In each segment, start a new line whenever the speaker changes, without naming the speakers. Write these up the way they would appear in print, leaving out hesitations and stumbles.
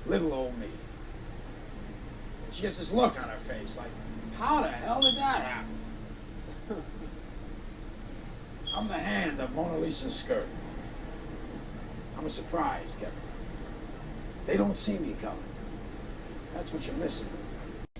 Little old me. She gets this look on her face like, how the hell did that happen? I'm the hand of Mona Lisa's skirt. I'm a surprise, Kevin. They don't see me coming. That's what you're missing.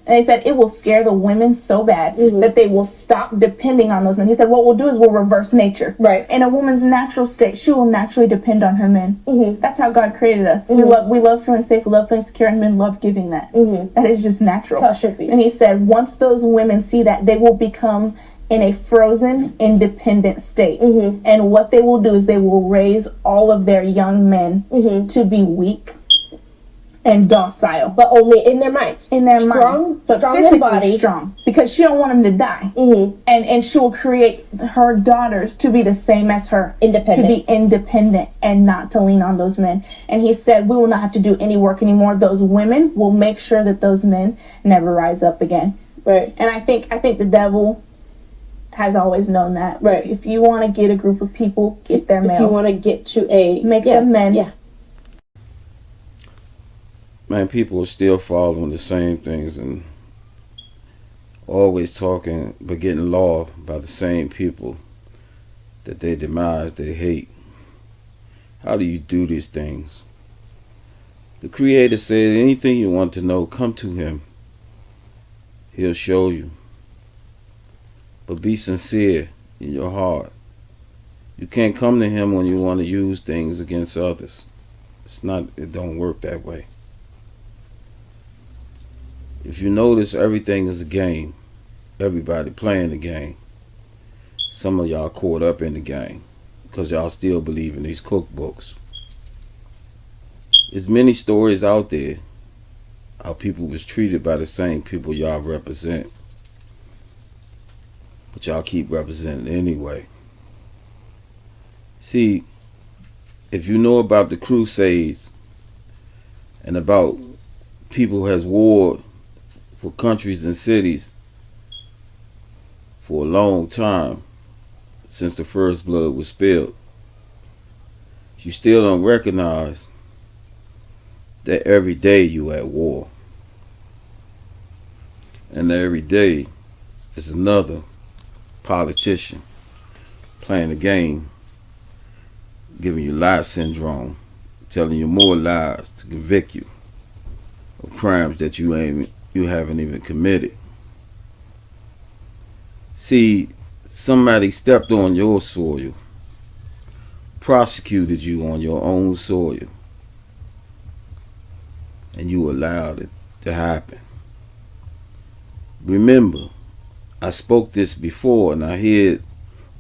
And he said it will scare the women so bad that they will stop depending on those men. He said what we'll do is we'll reverse nature.
Right.
In a woman's natural state, she will naturally depend on her men. That's how God created us. We love feeling safe, we love feeling secure, and men love giving that. That is just natural.
That's how it should be.
And he said once those women see that, they will become in a frozen, independent state. And what they will do is they will raise all of their young men to be weak and docile,
but only in their minds.
In their
strong,
but
strong
physically
in body,
strong, because she don't want them to die. And she will create her daughters to be the same as her,
independent,
to be independent and not to lean on those men. And he said we will not have to do any work anymore. Those women will make sure that those men never rise up again.
Right.
And I think the devil has always known that.
Right.
If you want to get a group of people, get their males.
If you want to get to
make them men.
Yeah.
Man, people are still following the same things and always talking but getting law by the same people that they demise, they hate. How do you do these things? The Creator said anything you want to know, come to Him. He'll show you. But be sincere in your heart. You can't come to Him when you want to use things against others. It don't work that way. If you notice, everything is a game. Everybody playing the game. Some of y'all caught up in the game because y'all still believe in these cookbooks. There's many stories out there how people was treated by the same people y'all represent. But y'all keep representing anyway. See, if you know about the Crusades and about people who has warred for countries and cities for a long time since the first blood was spilled, you still don't recognize that every day you at war, and that every day is another politician playing the game, giving you lie syndrome, telling you more lies to convict you of crimes that you haven't even committed. See, somebody stepped on your soil, prosecuted you on your own soil, and you allowed it to happen. Remember, I spoke this before and I hear it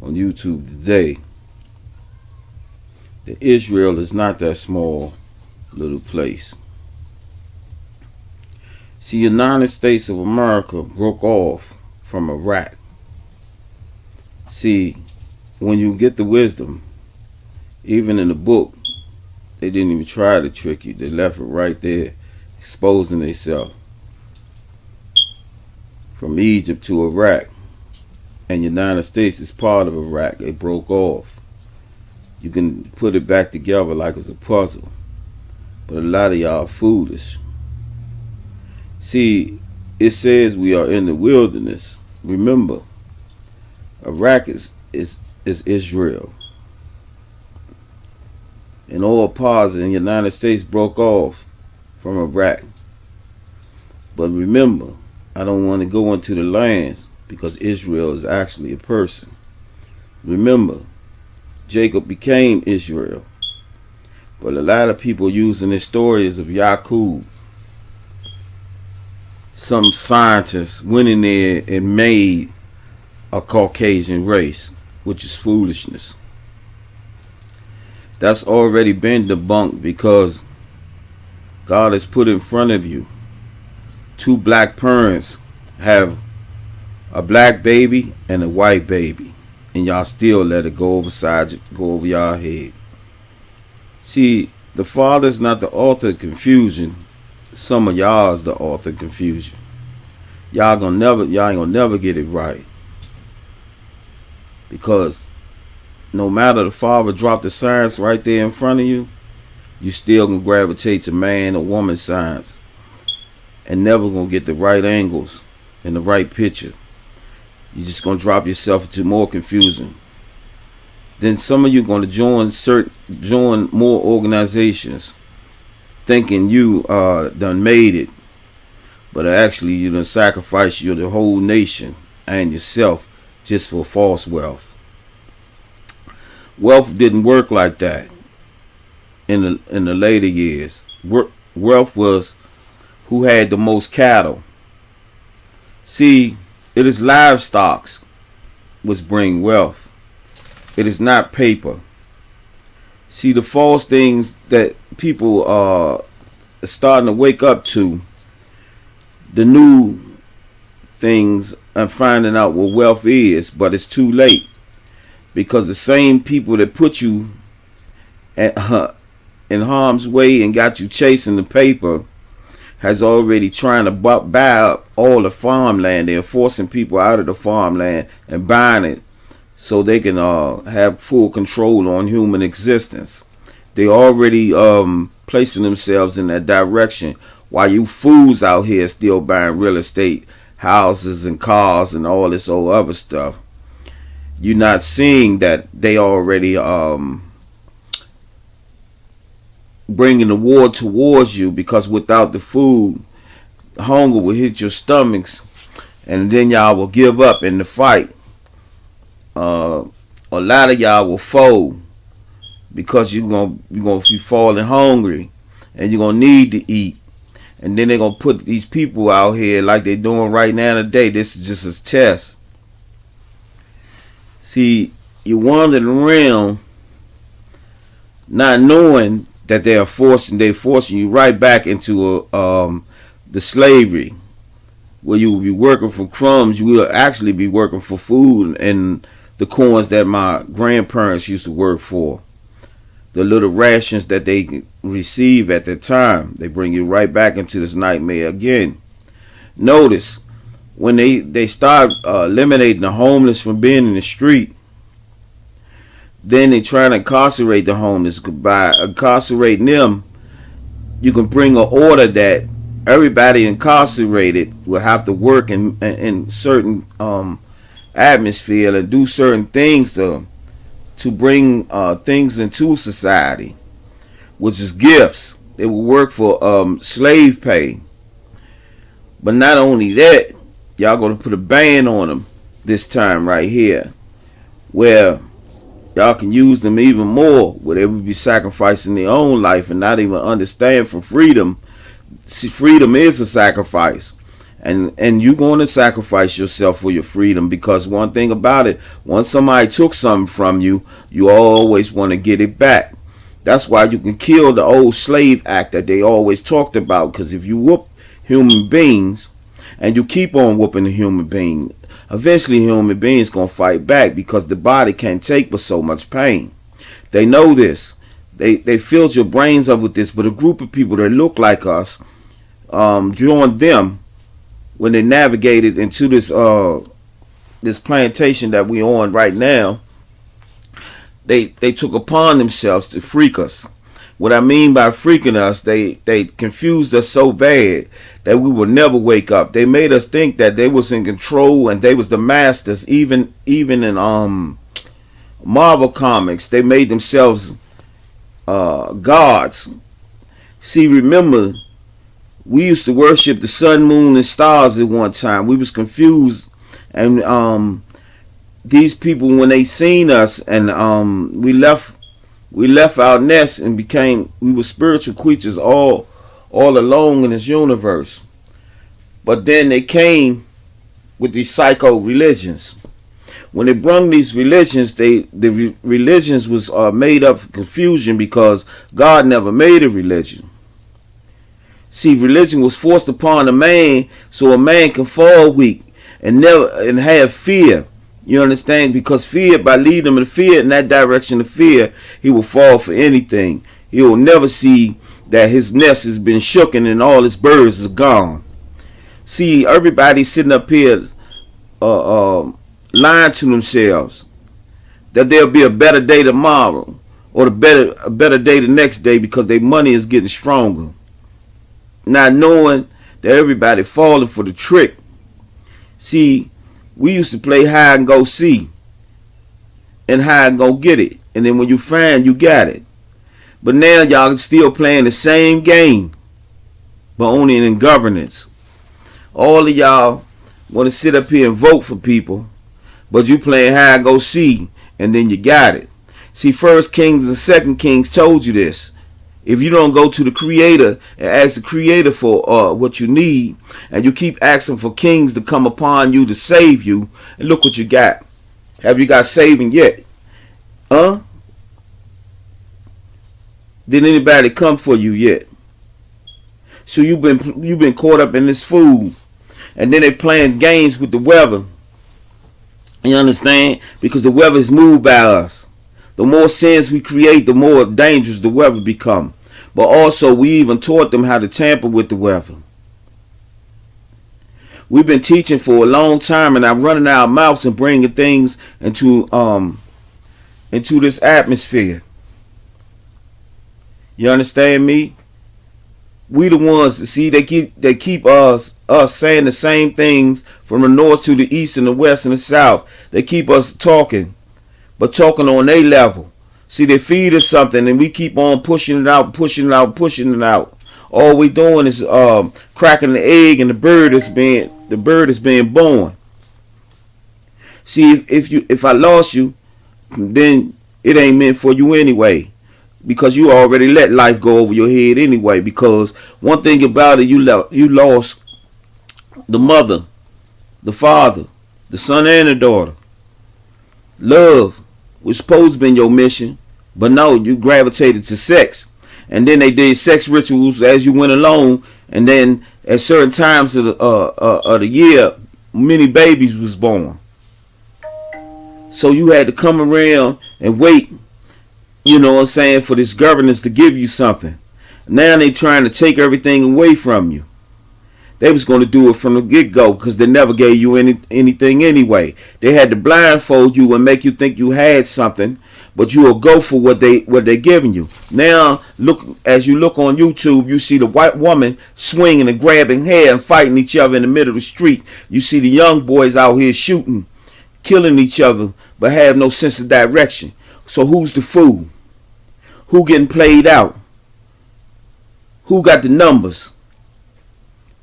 on YouTube today, that Israel is not that small little place. See, the United States of America broke off from Iraq. See, when you get the wisdom, even in the book, they didn't even try to trick you. They left it right there, exposing themselves. From Egypt to Iraq, and the United States is part of Iraq. They broke off. You can put it back together like it's a puzzle, but a lot of y'all are foolish. See, it says we are in the wilderness. Remember, Iraq is Israel. And all parts in the United States broke off from Iraq. But remember, I don't want to go into the lands because Israel is actually a person. Remember, Jacob became Israel. But a lot of people using the stories of Yaqub. Some scientists went in there and made a Caucasian race, which is foolishness. That's already been debunked because God has put in front of you two black parents have a black baby and a white baby, and y'all still let it go over y'all head. See, the Father's not the author of confusion. Some of y'all is the author of confusion. Y'all ain't gonna never get it right. Because no matter the Father dropped the science right there in front of you, you still gonna gravitate to man or woman signs and never gonna get the right angles and the right picture. You're just gonna drop yourself into more confusion. Then some of you gonna join more organizations, thinking you done made it, but actually you done sacrificed the whole nation and yourself just for false wealth. Wealth didn't work like that in the later years. Wealth was who had the most cattle. See, it is livestock which bring wealth. It is not paper. See, the false things that people are starting to wake up to, the new things, and finding out what wealth is, but it's too late, because the same people that put you in harm's way and got you chasing the paper has already trying to buy up all the farmland. They're forcing people out of the farmland and buying it so they can have full control on human existence. They already placing themselves in that direction, while you fools out here still buying real estate, houses and cars and all this old other stuff. You're not seeing that they already bringing the war towards you, because without the food, hunger will hit your stomachs, and then y'all will give up in the fight. A lot of y'all will fold because you're gonna be falling hungry, and you're gonna need to eat. And then they're gonna put these people out here like they're doing right now today. This is just a test. See, you're wandering around not knowing that they're forcing you right back into the slavery, where you will be working for crumbs. You will actually be working for food and the coins that my grandparents used to work for. The little rations that they receive at the time, they bring you right back into this nightmare again. Notice, when they start eliminating the homeless from being in the street, then they try to incarcerate the homeless. By incarcerating them, you can bring an order that everybody incarcerated will have to work in certain atmosphere and do certain things to bring things into society, which is gifts. They will work for slave pay. But not only that, y'all gonna put a ban on them this time right here, where y'all can use them even more, where they would be sacrificing their own life and not even understand for freedom. See, freedom is a sacrifice. And you're going to sacrifice yourself for your freedom, because one thing about it, once somebody took something from you, you always want to get it back. That's why you can kill the old slave act that they always talked about, because if you whoop human beings and you keep on whooping the human being, eventually human beings going to fight back, because the body can't take but so much pain. They know this. They filled your brains up with this, but a group of people that look like us, joined them when they navigated into this plantation that we're on right now. They took upon themselves to freak us. What I mean by freaking us, they confused us so bad that we would never wake up. They made us think that they was in control and they was the masters. Even in Marvel comics, they made themselves gods. See, remember, we used to worship the sun, moon, and stars at one time. We was confused, and these people, when they seen us, and we left our nest and we were spiritual creatures all alone in this universe. But then they came with these psycho religions. When they brung these religions, the religions was made up for confusion, because God never made a religion. See, religion was forced upon a man so a man can fall weak and have fear. You understand? Because fear, by leading him in fear, in that direction of fear, he will fall for anything. He will never see that his nest has been shooken and all his birds is gone. See, everybody sitting up here lying to themselves that there'll be a better day tomorrow, or a better day the next day because their money is getting stronger. Not knowing that everybody falling for the trick. See, we used to play hide and go see and hide and go get it. And then when you find, you got it. But now y'all still playing the same game, but only in governance. All of y'all want to sit up here and vote for people, but you playing hide and go see, and then you got it. See, 1 Kings and 2 Kings told you this. If you don't go to the Creator and ask the Creator for what you need, and you keep asking for kings to come upon you to save you, and look what you got. Have you got saving yet? Did anybody come for you yet? So you've been caught up in this food, and then they playing games with the weather. You understand? Because the weather is moved by us. The more sins we create, the more dangerous the weather become. But also, we even taught them how to tamper with the weather. We've been teaching for a long time, and I'm running our mouths and bringing things into this atmosphere. You understand me? We the ones that see they keep us saying the same things from the north to the east and the west and the south. They keep us talking, but talking on their level. See, they feed us something and we keep on pushing it out. All we doing is cracking the egg, and the bird is being born. See, if I lost you, then it ain't meant for you anyway. Because you already let life go over your head anyway. Because one thing about it, you lost the mother, the father, the son and the daughter. Love was supposed to be your mission, but no, you gravitated to sex. And then they did sex rituals as you went along. And then at certain times of the year, many babies was born. So you had to come around and wait, you know what I'm saying, for this governance to give you something. Now they trying to take everything away from you. They was going to do it from the get-go because they never gave you anything anyway. They had to blindfold you and make you think you had something, but you will go for what they're giving you. Now, as you look on YouTube, you see the white woman swinging and grabbing hair and fighting each other in the middle of the street. You see the young boys out here shooting, killing each other, but have no sense of direction. So who's the fool? Who getting played out? Who got the numbers?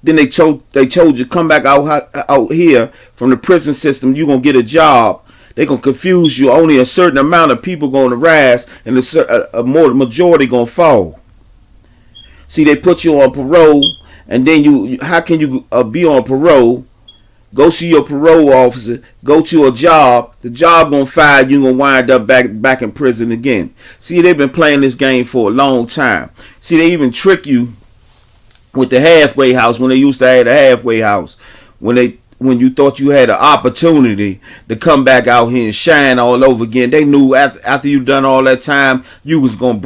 Then they told you come back out here from the prison system. You gonna get a job. They gonna confuse you. Only a certain amount of people gonna rise, and a majority gonna fall. See, they put you on parole, and then how can you be on parole? Go see your parole officer. Go to a job. The job gonna fire you. Gonna wind up back in prison again. See, they've been playing this game for a long time. See, they even trick you with the halfway house when they used to have a halfway house. When you thought you had an opportunity to come back out here and shine all over again, they knew after you done all that time, you was gonna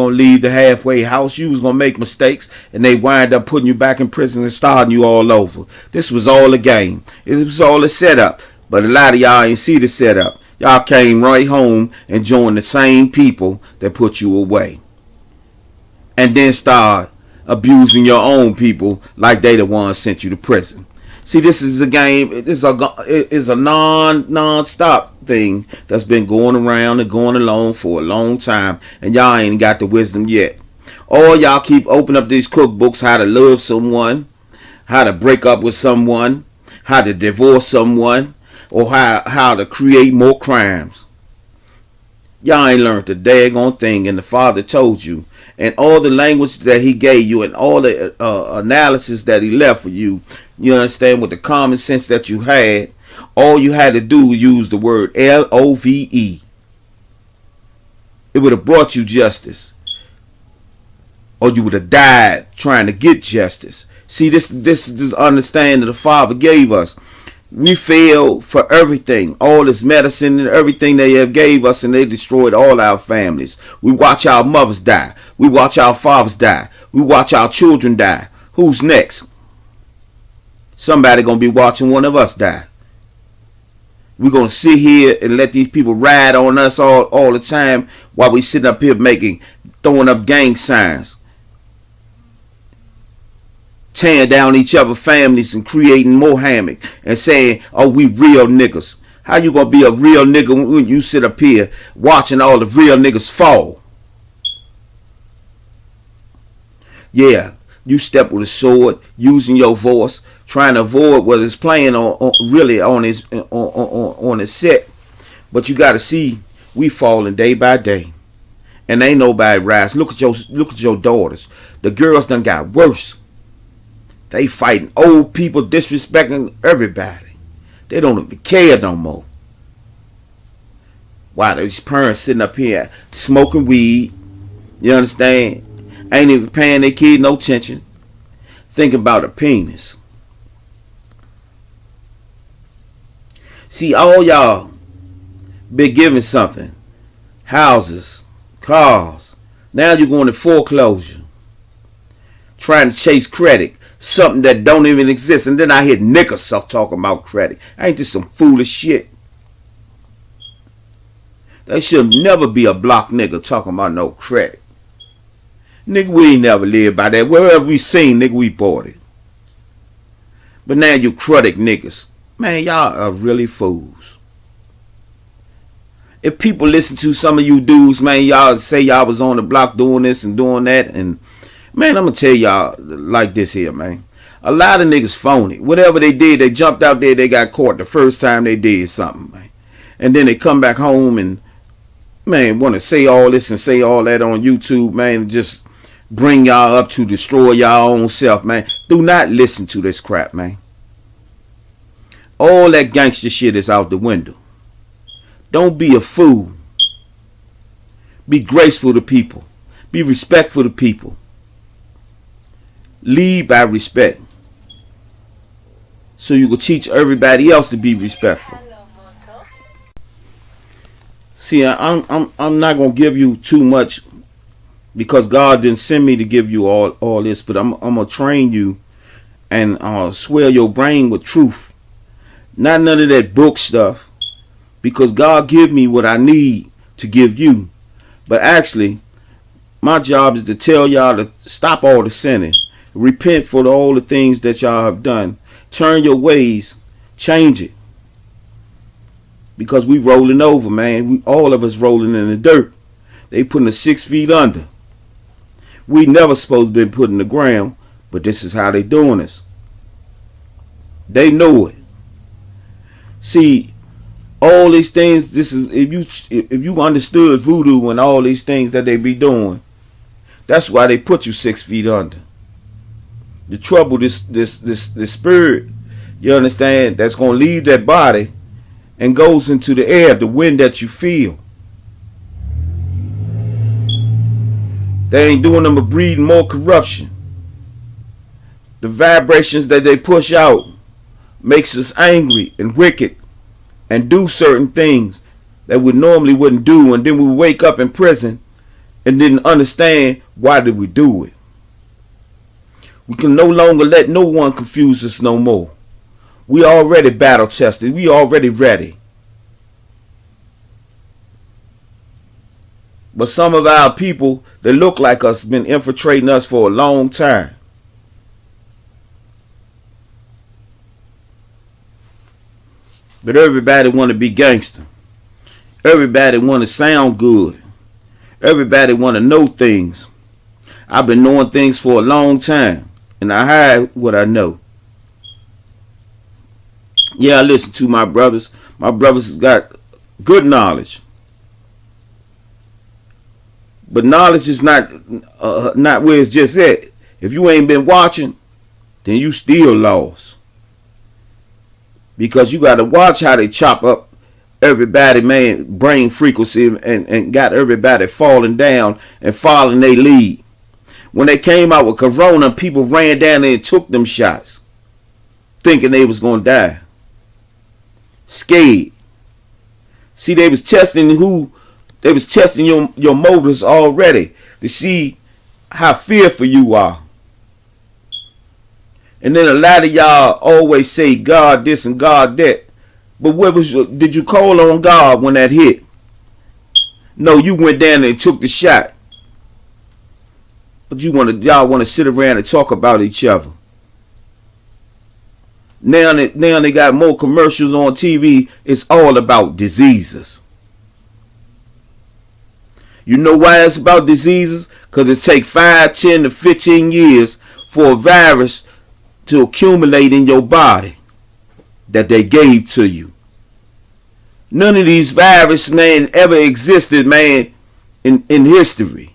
leave the halfway house, you was gonna make mistakes, and they wind up putting you back in prison and starting you all over. This was all a game. It was all a setup. But a lot of y'all ain't see the setup. Y'all came right home and joined the same people that put you away. And then start abusing your own people like they the ones sent you to prison. See, this is a game. It is a non-stop thing that's been going around and going along for a long time, and y'all ain't got the wisdom yet. Or y'all keep opening up these cookbooks, how to love someone, how to break up with someone, how to divorce someone, or how to create more crimes. Y'all ain't learned the daggone thing, and the Father told you. And all the language that he gave you and all the analysis that he left for you, you understand, with the common sense that you had, all you had to do was use the word love. It would have brought you justice. Or you would have died trying to get justice. See, this is understanding the Father gave us. We failed for everything, all this medicine and everything they have gave us, and they destroyed all our families. We watch our mothers die. We watch our fathers die. We watch our children die. Who's next? Somebody gonna be watching one of us die. We're going to sit here and let these people ride on us all the time while we sitting up here throwing up gang signs, tearing down each other's families and creating more havoc and saying, oh, we real niggas. How you going to be a real nigga when you sit up here watching all the real niggas fall? Yeah, you step with a sword, using your voice, trying to avoid what is playing on his set. But you got to see, we falling day by day, and ain't nobody rise. Look at your daughters. The girls done got worse. They fighting old people, disrespecting everybody. They don't even care no more. Why these parents sitting up here smoking weed? You understand? Ain't even paying their kid no attention. Thinking about a penis. See, all y'all been given something. Houses, cars. Now you're going to foreclosure. Trying to chase credit. Something that don't even exist. And then I hear niggas talking about credit. Ain't this some foolish shit? There should never be a block nigga talking about no credit. Nigga, we ain't never lived by that. Wherever we seen, nigga, we bought it. But now you credit niggas. Man, y'all are really fools. If people listen to some of you dudes, man, y'all say y'all was on the block doing this and doing that. And, man, I'm going to tell y'all like this here, man. A lot of niggas phony. Whatever they did, they jumped out there, they got caught the first time they did something, man. And then they come back home and, man, want to say all this and say all that on YouTube, man, and just bring y'all up to destroy y'all own self, man. Do not listen to this crap, man. All that gangster shit is out the window. Don't be a fool. Be graceful to people. Be respectful to people. Lead by respect. So you can teach everybody else to be respectful. See, I'm not gonna give you too much because God didn't send me to give you all this, but I'm gonna train you and swell your brain with truth. Not none of that book stuff, because God give me what I need to give you. But actually, my job is to tell y'all to stop all the sinning. Repent for all the things that y'all have done. Turn your ways. Change it. Because we rolling over, man. All of us rolling in the dirt. They putting us 6 feet under. We never supposed to be put in the ground, but this is how they doing us. They know it. See, all these things, this is if you understood voodoo and all these things that they be doing, that's why they put you 6 feet under. The trouble, this spirit, you understand, that's gonna leave that body and goes into the air, the wind that you feel. They ain't doing them but breeding more corruption. The vibrations that they push out makes us angry and wicked and do certain things that we normally wouldn't do, and then we wake up in prison and didn't understand why did we do it. We can no longer let no one confuse us no more. We already battle tested. We already ready. But some of our people that look like us been infiltrating us for a long time. But everybody want to be gangster. Everybody want to sound good. Everybody want to know things. I've been knowing things for a long time, and I hide what I know. Yeah, I listen to my brothers. My brothers got good knowledge. But knowledge is not where it's just at. If you ain't been watching, then you still lost. Because you got to watch how they chop up everybody, man, brain frequency and got everybody falling down and following their lead. When they came out with Corona, people ran down there and took them shots, thinking they was going to die. Scared. See, they was testing your motives already to see how fearful you are. And then a lot of y'all always say God this and God that. But did you call on God when that hit? No, you went down and took the shot. But y'all want to sit around and talk about each other. Now they got more commercials on TV. It's all about diseases. You know why it's about diseases? Because it takes 5, 10 to 15 years for a virus to accumulate in your body that they gave to you. None of these viruses, man, ever existed, man, in history.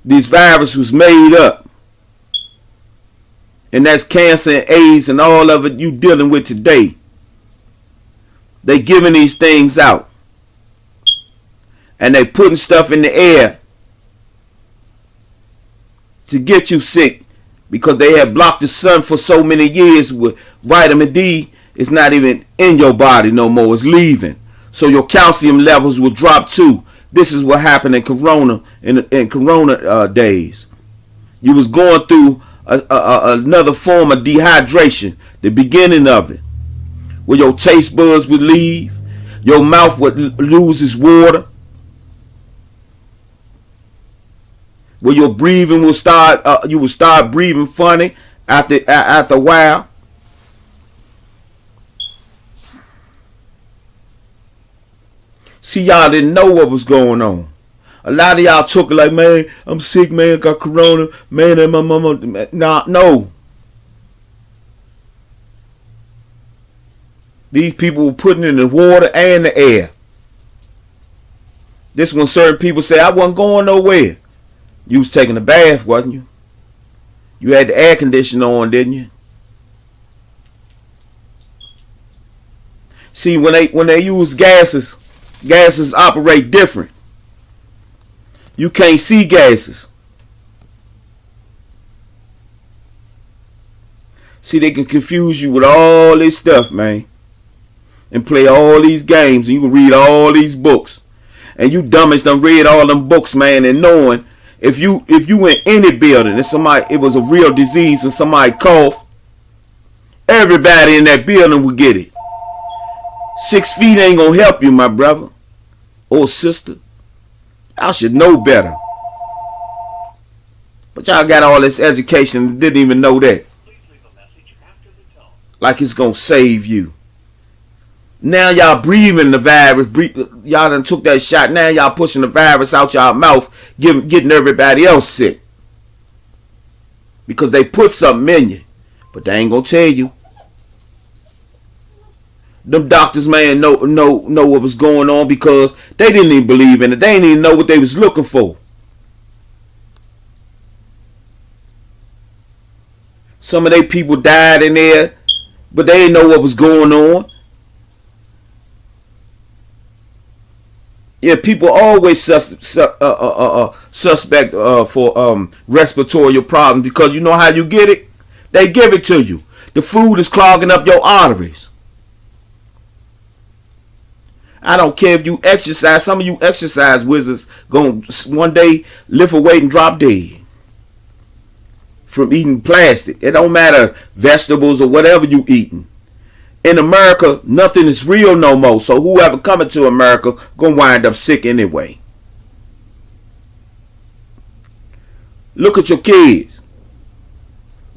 This virus was made up. And that's cancer and AIDS and all of it you dealing with today. They giving these things out. And they putting stuff in the air to get you sick because they have blocked the sun for so many years with vitamin D. It's not even in your body no more. It's leaving. So your calcium levels will drop too. This is what happened in Corona in Corona days. You was going through another form of dehydration, the beginning of it, where your taste buds would leave, your mouth would lose its water, where your breathing will start. You will start breathing funny after a while. See, y'all didn't know what was going on. A lot of y'all took it like, man, I'm sick, man, got corona, man, and my mama. Nah, no. These people were putting it in the water and the air. This when certain people say, I wasn't going nowhere. You was taking a bath, wasn't you? You had the air conditioner on, didn't you? See, when they use gases operate different. You can't see gases. See, they can confuse you with all this stuff, man. And play all these games, and you can read all these books. And you dummies done read all them books, man, and knowing if you in any building and it was a real disease and somebody coughed, everybody in that building would get it. 6 feet ain't gonna help you, my brother or sister. I should know better. But y'all got all this education and didn't even know that. Like it's gonna save you. Now y'all breathing the virus. Y'all done took that shot. Now y'all pushing the virus out y'all mouth, getting everybody else sick. Because they put something in you. But they ain't gonna tell you. Them doctors, man, know what was going on because they didn't even believe in it. They didn't even know what they was looking for. Some of they people died in there, but they didn't know what was going on. Yeah, people always suspect for respiratory problems because you know how you get it? They give it to you. The food is clogging up your arteries. I don't care if you exercise. Some of you exercise wizards going one day lift a weight and drop dead from eating plastic. It don't matter vegetables or whatever you eating. In America, nothing is real no more. So whoever coming to America gonna wind up sick anyway. Look at your kids.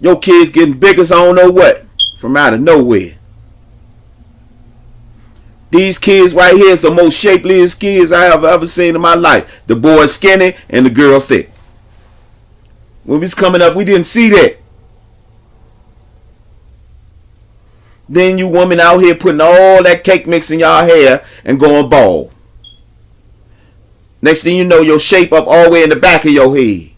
Your kids getting big as I don't know what from out of nowhere. These kids right here is the most shapeliest kids I have ever seen in my life. The boy's skinny and the girl's thick. When we was coming up, we didn't see that. Then you women out here putting all that cake mix in y'all hair and going bald. Next thing you know, your shape up all the way in the back of your head.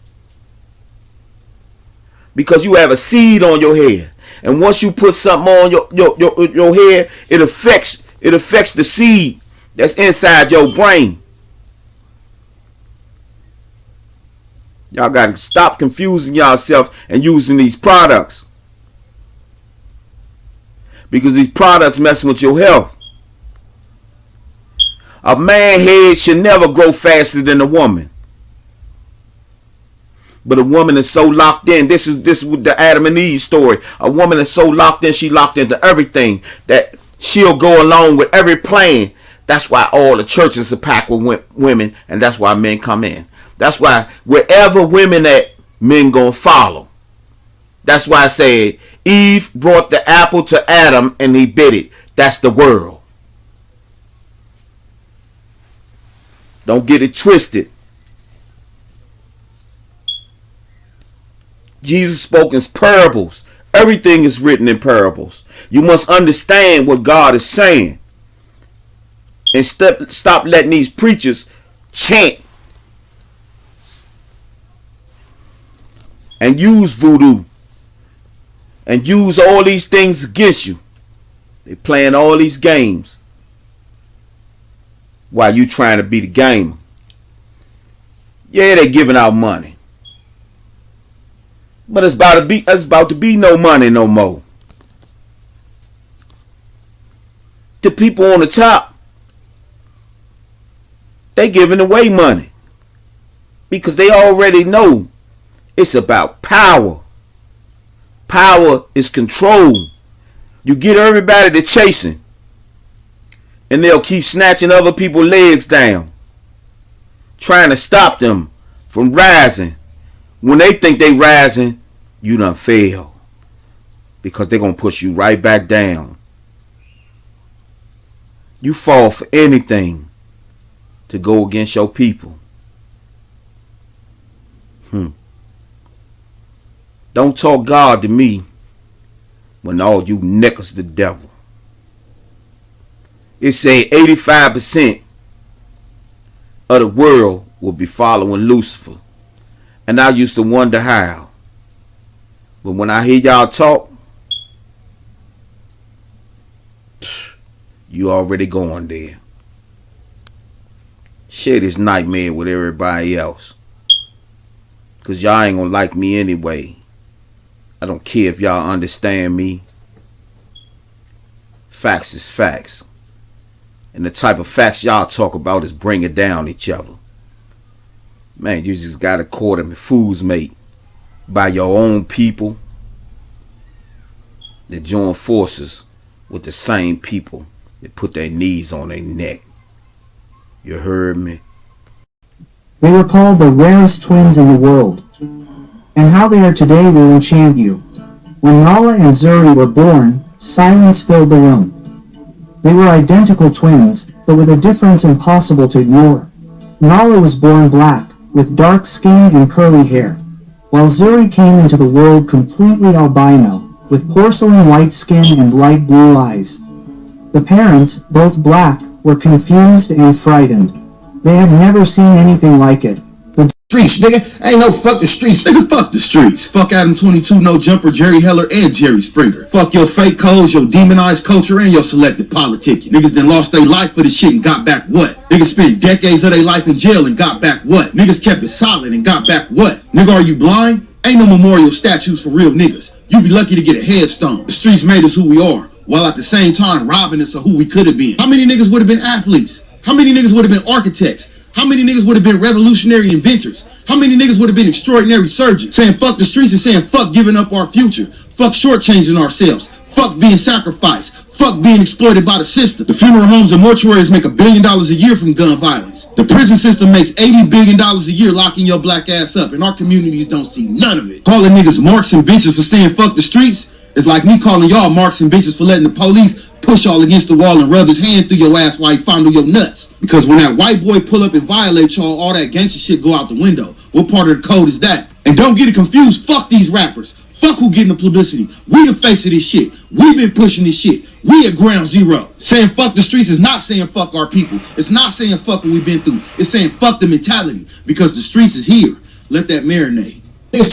Because you have a seed on your hair. And once you put something on your hair, it affects the seed that's inside your brain. Y'all got to stop confusing yourself and using these products. Because these products messing with your health. A man's head should never grow faster than a woman. But a woman is so locked in. This is the Adam and Eve story. A woman is so locked in, she locked into everything that She'll go along with every plan. That's why all the churches are packed with women, and that's why men come in. That's why wherever women at, men gonna follow. That's why I said Eve brought the apple to Adam and he bit it. That's the world. Don't get it twisted. Jesus spoke in parables. Everything is written in parables. You must understand what God is saying. And stop letting these preachers chant and use voodoo and use all these things against you. They playing all these games while you trying to be the gamer. Yeah, they giving out money. But it's about to be no money no more. The people on the top, they giving away money because they already know it's about power. Power is control. You get everybody to chasing, and they'll keep snatching other people's legs down, trying to stop them from rising. When they think they rising, you done fail, because they're going to push you right back down. You fall for anything to go against your people. Don't talk God to me when all you niggas the devil. It say 85% of the world will be following Lucifer. And I used to wonder how. But when I hear y'all talk, you already going there. Share this nightmare with everybody else, because y'all ain't gonna like me anyway. I don't care if y'all understand me. Facts is facts. And the type of facts y'all talk about is bringing down each other. Man, you just got caught in fool's mate by your own people that join forces with the same people that put their knees on their neck. You heard me?
They were called the rarest twins in the world, and how they are today will enchant you. When Nala and Zuri were born, silence filled the room. They were identical twins, but with a difference impossible to ignore. Nala was born black, with dark skin and curly hair, while Zuri came into the world completely albino, with porcelain white skin and light blue eyes. The parents, both black, were confused and frightened. They had never seen anything like it. The
streets, nigga. Ain't no fuck the streets, nigga. Fuck the streets. Fuck Adam 22, No Jumper, Jerry Heller, and Jerry Springer. Fuck your fake codes, your demonized culture, and your selective politicking. Niggas done lost their life for this shit and got back what? Niggas spent decades of their life in jail and got back what? Niggas kept it solid and got back what? Nigga, are you blind? Ain't no memorial statues for real niggas. You be lucky to get a headstone. The streets made us who we are, while at the same time robbing us of who we could have been. How many niggas would have been athletes? How many niggas would have been architects? How many niggas would have been revolutionary inventors? How many niggas would have been extraordinary surgeons? Saying fuck the streets and saying fuck giving up our future. Fuck shortchanging ourselves. Fuck being sacrificed. Fuck being exploited by the system. The funeral homes and mortuaries make $1 billion a year from gun violence. The prison system makes $80 billion a year locking your black ass up, and our communities don't see none of it. Calling niggas marks and bitches for saying fuck the streets is like me calling y'all marks and bitches for letting the police push y'all against the wall and rub his hand through your ass while he fondle your nuts. Because when that white boy pull up and violate y'all, all that gangster shit go out the window. What part of the code is that? And don't get it confused, fuck these rappers. Fuck who getting the publicity. We the face of this shit. We been pushing this shit. We at ground zero. Saying fuck the streets is not saying fuck our people. It's not saying fuck what we've been through. It's saying fuck the mentality. Because the streets is here. Let that marinate.